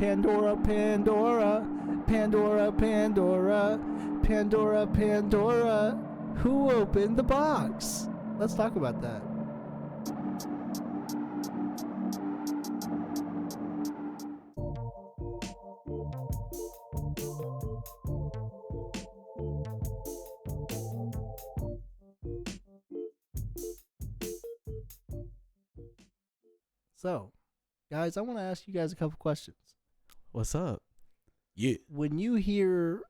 Pandora, Pandora, Pandora, Pandora, Pandora, Pandora. Who opened the box? Let's talk about that. So, guys, I want to ask you guys a couple questions. What's up? Yeah. When you hear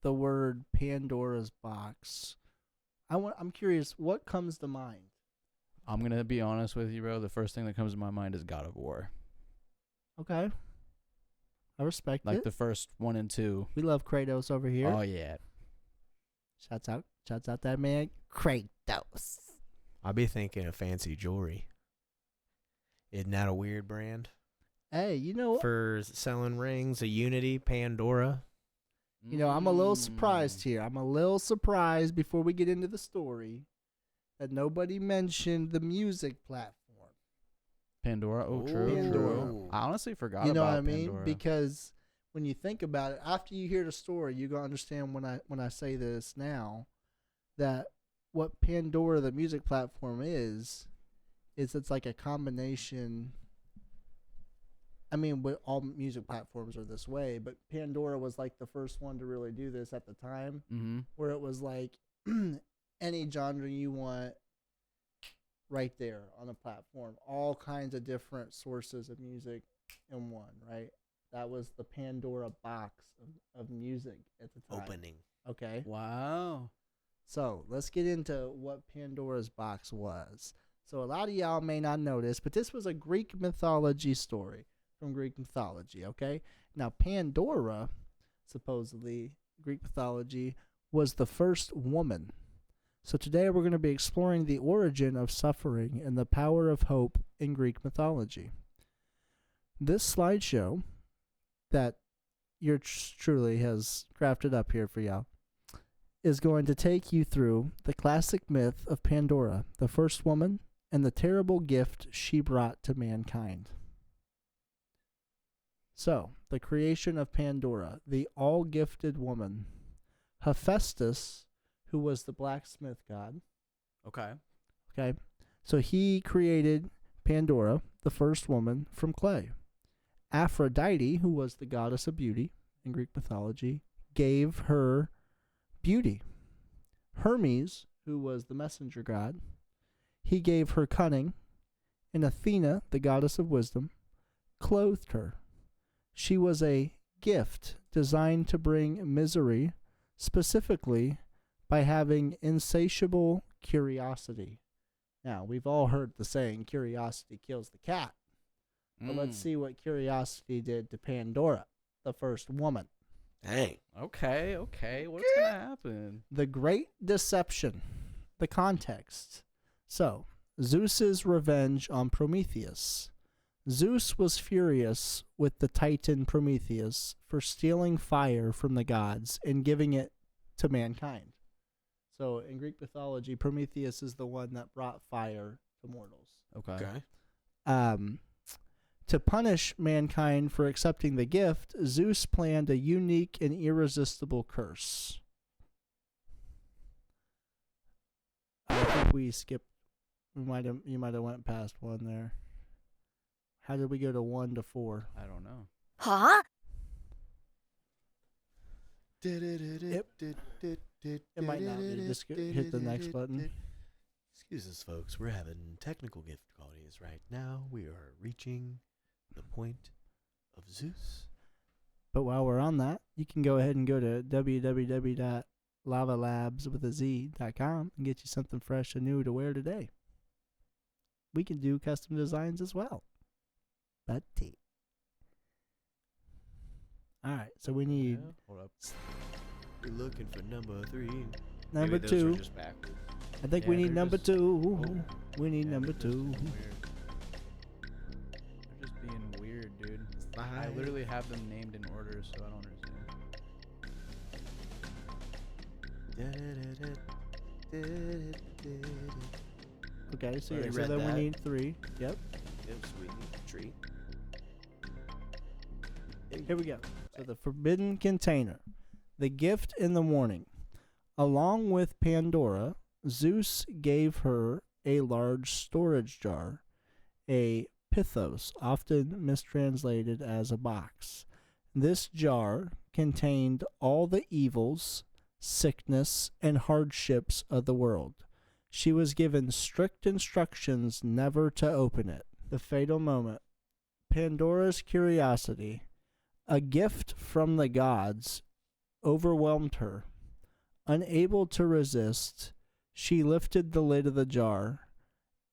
the word Pandora's box, I'm curious, what comes to mind? I'm going to be honest with you, bro. The first thing that comes to my mind is God of War. Okay. I respect Like it. the first 1 and 2. We love Kratos over here. Oh, yeah. Shouts out that man, Kratos. I'll be thinking of fancy jewelry. Isn't that a weird brand? Hey, you know, For selling rings, a Unity, Pandora. I'm a little surprised here. I'm a little surprised before we get into the story that nobody mentioned the music platform. Pandora. Oh, true. Pandora. True. I honestly forgot You know about what I mean? Pandora. Because when you think about it, after you hear the story, you're gonna understand when I say this now that what Pandora, the music platform, is it's like a combination. I mean, all music platforms are this way, but Pandora was like the first one to really do this at the time, where it was like any genre you want right there on the platform, all kinds of different sources of music in one, right? That was the Pandora box of music at the time. Opening. Okay. Wow. So let's get into what Pandora's box was. So a lot of y'all may not know this, but this was a Greek mythology story from Greek mythology, okay? Now, Pandora, supposedly, Greek mythology, was the first woman. So today we're going to be exploring the origin of suffering and the power of hope in Greek mythology. This slideshow that yours truly has crafted up here for y'all is going to take you through the classic myth of Pandora, the first woman, and the terrible gift she brought to mankind. So, the creation of Pandora, the all-gifted woman. Hephaestus, who was the blacksmith god. Okay. So he created Pandora, the first woman, from clay. Aphrodite, who was the goddess of beauty in Greek mythology, gave her beauty. Hermes, who was the messenger god, he gave her cunning. And Athena, the goddess of wisdom, clothed her. She was a gift designed to bring misery, specifically by having insatiable curiosity. Now, we've all heard the saying, curiosity kills the cat. But let's see what curiosity did to Pandora, the first woman. Dang. Okay. What's going to happen? The Great Deception. The context. So, Zeus's revenge on Prometheus. Zeus was furious with the Titan Prometheus for stealing fire from the gods and giving it to mankind. So, in Greek mythology, Prometheus is the one that brought fire to mortals. Okay. To punish mankind for accepting the gift, Zeus planned a unique and irresistible curse. I think we skipped. You might have went past one there. How did we go to 1 to 4? I don't know. Huh? It might not be. Just hit the next button. Excuse us, folks. We're having technical difficulties right now. We are reaching the point of Zeus. But while we're on that, you can go ahead and go to www.lavalabs.com and get you something fresh and new to wear today. We can do custom designs as well. Buddy. Alright, so we need Hold up. We're looking for number 3. number Maybe those 2. are just back. I think we need number 2. We need number 2. They're just being weird, dude. I literally have them named in order, so I don't understand. Okay, so, Already so read then that. we need 3. Yep. Yep, so we need the tree. Here we go. So the forbidden container. The gift in the morning. Along with Pandora, Zeus gave her a large storage jar, a pithos, often mistranslated as a box. This jar contained all the evils, sickness, and hardships of the world. She was given strict instructions never to open it. The fatal moment. Pandora's curiosity, a gift from the gods, overwhelmed her. Unable to resist, she lifted the lid of the jar.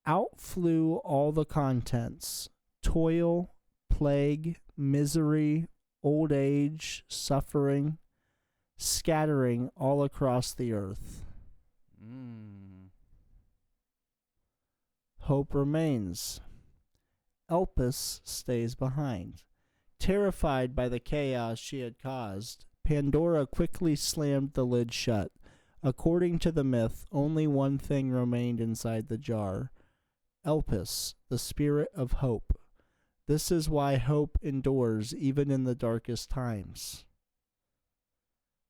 Out flew all the contents: toil, plague, misery, old age, suffering, scattering all across the earth. Hope remains. Elpis stays behind. Terrified by the chaos she had caused, Pandora quickly slammed the lid shut. According to the myth, only one thing remained inside the jar: Elpis, the spirit of hope. This is why hope endures even in the darkest times.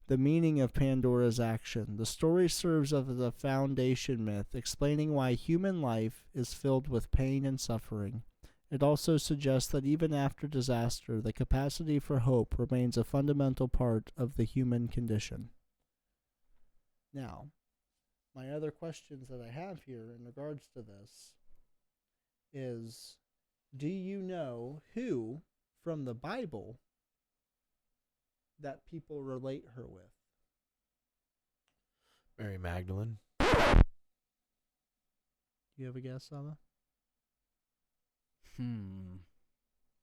The meaning of Pandora's action. The story serves as a foundation myth, explaining why human life is filled with pain and suffering. It also suggests that even after disaster, the capacity for hope remains a fundamental part of the human condition. Now, my other questions that I have here in regards to this is, do you know who from the Bible that people relate her with? Mary Magdalene. Do you have a guess, Sama?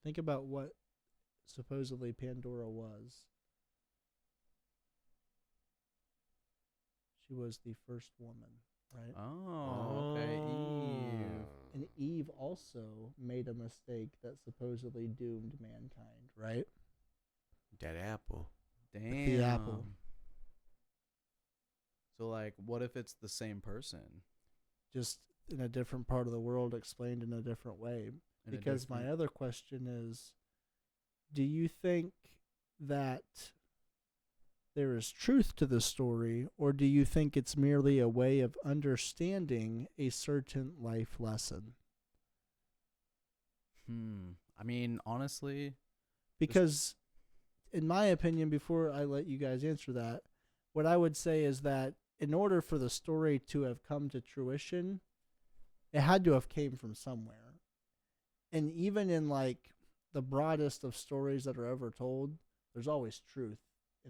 Think about what supposedly Pandora was. She was the first woman, right? Oh, okay. Eve. And Eve also made a mistake that supposedly doomed mankind, right? Dead apple. Damn. The apple. So, like, what if it's the same person? Just in a different part of the world, explained in a different way. Because my other question is, do you think that there is truth to the story, or do you think it's merely a way of understanding a certain life lesson? I mean, honestly, because in my opinion, before I let you guys answer that, what I would say is that in order for the story to have come to fruition, it had to have came from somewhere. And even in like the broadest of stories that are ever told, there's always truth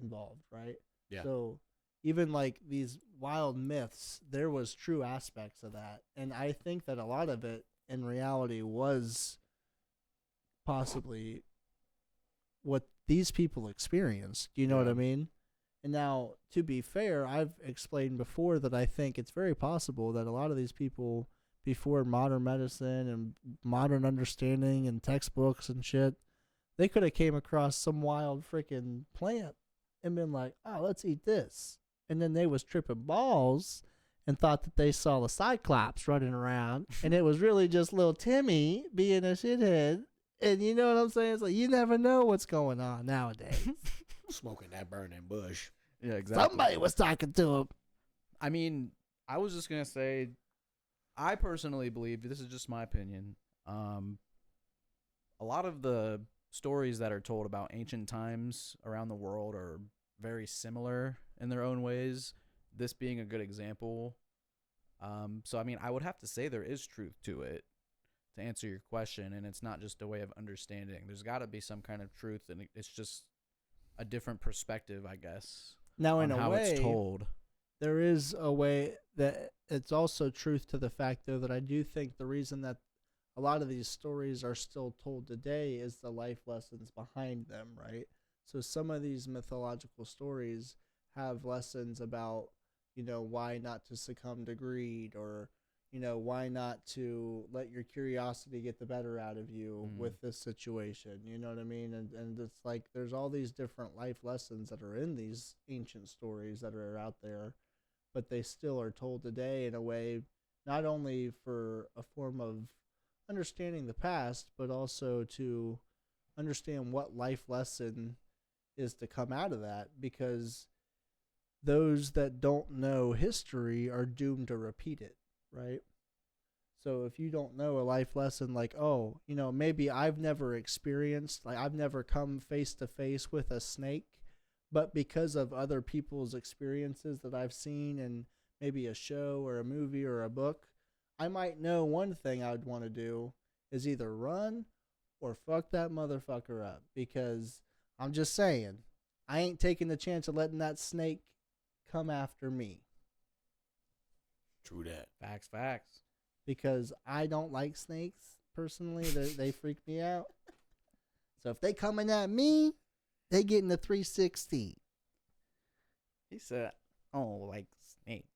involved, right? Yeah. So even like these wild myths, there was true aspects of that. And I think that a lot of it in reality was possibly what these people experienced. Do you know what I mean? And now, to be fair, I've explained before that I think it's very possible that a lot of these people, before modern medicine and modern understanding and textbooks and shit, they could have came across some wild freaking plant and been like, oh, let's eat this. And then they was tripping balls and thought that they saw the Cyclops running around. And it was really just little Timmy being a shithead. And you know what I'm saying? It's like, you never know what's going on nowadays. Smoking that burning bush. Yeah, exactly. Somebody was talking to him. I mean, I was just going to say, I personally believe, this is just my opinion, a lot of the stories that are told about ancient times around the world are very similar in their own ways, this being a good example. So, I mean, I would have to say there is truth to it, to answer your question, and it's not just a way of understanding. There's got to be some kind of truth, and it's just a different perspective, I guess. Now, in on a how way, it's told. There is a way that it's also truth to the fact, though, that I do think the reason that a lot of these stories are still told today is the life lessons behind them, right? So some of these mythological stories have lessons about, you know, why not to succumb to greed, or, you know, why not to let your curiosity get the better out of you with this situation. You know what I mean? And it's like there's all these different life lessons that are in these ancient stories that are out there, but they still are told today in a way not only for a form of understanding the past, but also to understand what life lesson is to come out of that, because those that don't know history are doomed to repeat it, right? So if you don't know a life lesson, like, oh, maybe I've never experienced, like I've never come face to face with a snake, but because of other people's experiences that I've seen in maybe a show or a movie or a book, I might know one thing I would want to do is either run or fuck that motherfucker up, because I'm just saying, I ain't taking the chance of letting that snake come after me. True that. Facts. Because I don't like snakes personally. They freak me out. So if they coming at me, they getting the 360. He said, "Oh, like snake."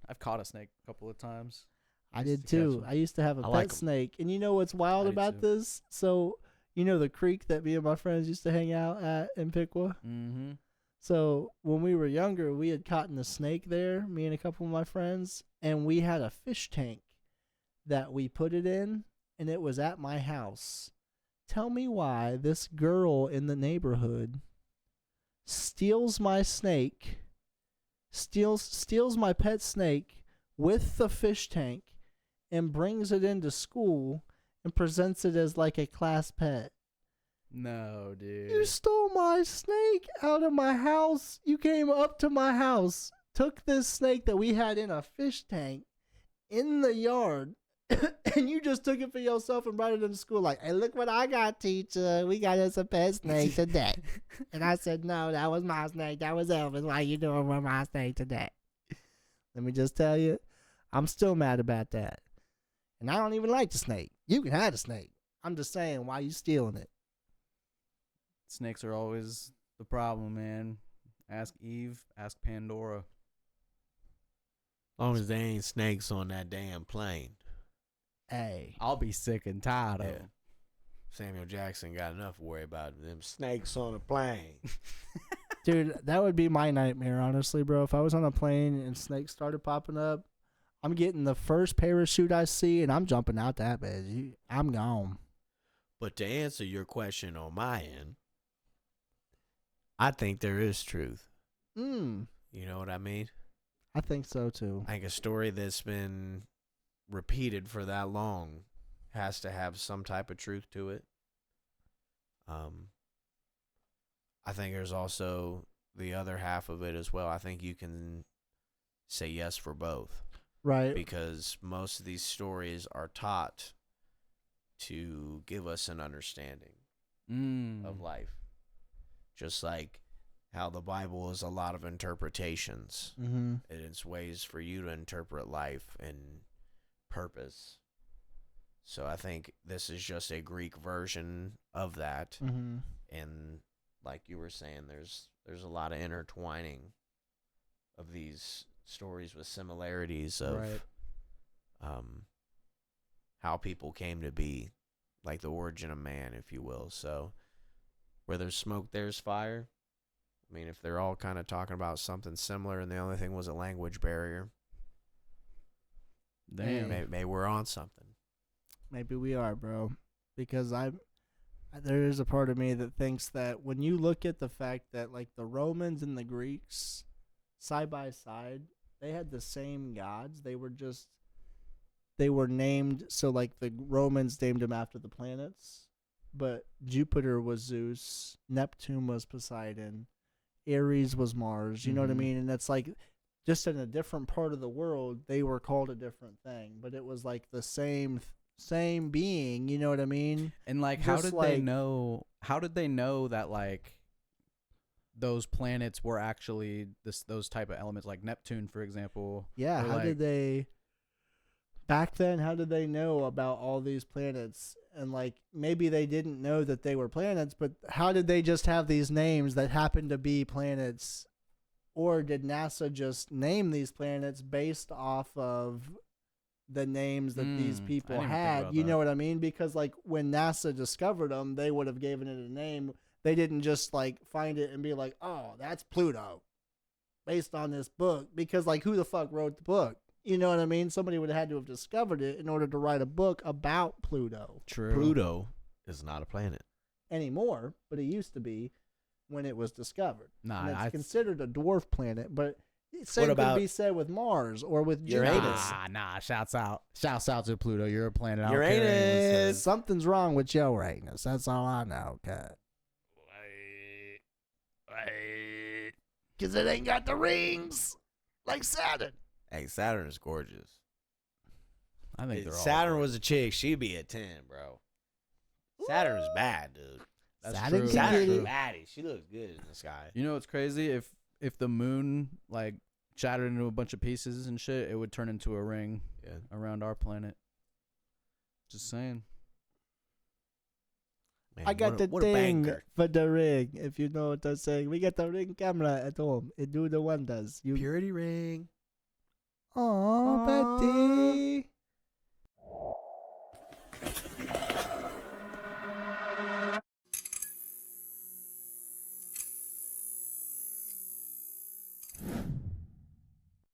I've caught a snake a couple of times. I did too. I used to have a pet snake, and you know what's wild about this? So the creek that me and my friends used to hang out at in Piqua. Mm-hmm. So when we were younger, we had caught a snake there. Me and a couple of my friends, and we had a fish tank that we put it in, and it was at my house. Tell me why this girl in the neighborhood steals my snake, steals my pet snake with the fish tank, and brings it into school and presents it as like a class pet. No, dude. You stole my snake out of my house. You came up to my house, took this snake that we had in a fish tank in the yard, and you just took it for yourself and brought it into school like, hey, look what I got, teacher. We got us a pet snake today. And I said, no, that was my snake. That was Elvis. Why you doing with my snake today? Let me just tell you, I'm still mad about that. And I don't even like the snake. You can have the snake. I'm just saying, why you stealing it? Snakes are always the problem, man. Ask Eve, ask Pandora. As long as there ain't snakes on that damn plane. Hey. I'll be sick and tired of them. Samuel Jackson got enough to worry about them snakes on a plane. Dude, that would be my nightmare, honestly, bro. If I was on a plane and snakes started popping up, I'm getting the first parachute I see, and I'm jumping out that bitch. I'm gone. But to answer your question on my end, I think there is truth. You know what I mean? I think so, too. I think a story that's been repeated for that long has to have some type of truth to it. I think there's also the other half of it as well. I think you can say yes for both. Right. Because most of these stories are taught to give us an understanding of life. Just like how the Bible is a lot of interpretations. Mm-hmm. And it's ways for you to interpret life and purpose. So I think this is just a Greek version of that. Mm-hmm. And like you were saying, there's a lot of intertwining of these stories with similarities of how people came to be, like the origin of man, if you will. So where there's smoke, there's fire. I mean, if they're all kind of talking about something similar and the only thing was a language barrier, damn, maybe we're on something. Maybe we are, bro. Because there is a part of me that thinks that when you look at the fact that like the Romans and the Greeks side by side, they had the same gods. They were named, so like the Romans named them after the planets, but Jupiter was Zeus, Neptune was Poseidon, Aries was Mars. You know what I mean? And that's like just in a different part of the world, they were called a different thing, but it was like the same being. You know what I mean? And like, how did they know? How did they know that like those planets were actually those type of elements, like Neptune, for example? Yeah. How did they back then? How did they know about all these planets? And like maybe they didn't know that they were planets, but how did they just have these names that happened to be planets? Or did NASA just name these planets based off of the names that these people had? You know what I mean? Because like when NASA discovered them, they would have given it a name. They didn't just like find it and be like, oh, that's Pluto based on this book. Because like who the fuck wrote the book? You know what I mean? Somebody would have had to have discovered it in order to write a book about Pluto. True. Pluto is not a planet. anymore, but it used to be when it was discovered. Nah, and it's I considered a dwarf planet, but same about could be said with Mars or with Uranus? Jupiter. Shouts out to Pluto. You're a planet. I don't care Uranus. what anyone says. Something's wrong with your Uranus. That's all I know. Because it ain't got the rings like Saturn. Hey, Saturn is gorgeous. I think If they're all Saturn great. was a chick, she'd be a 10, bro. Saturn is bad, dude. That's Saturn true. can Saturn's get it. baddie. She looks good in the sky. You know what's crazy? If the moon like shattered into a bunch of pieces and shit, it would turn into a ring Yeah. around our planet. Just saying. Man, I got what the a thing banger. for the ring. If you know what I'm saying, we got the ring camera at home. It do the wonders. You Purity ring. Oh, Betty.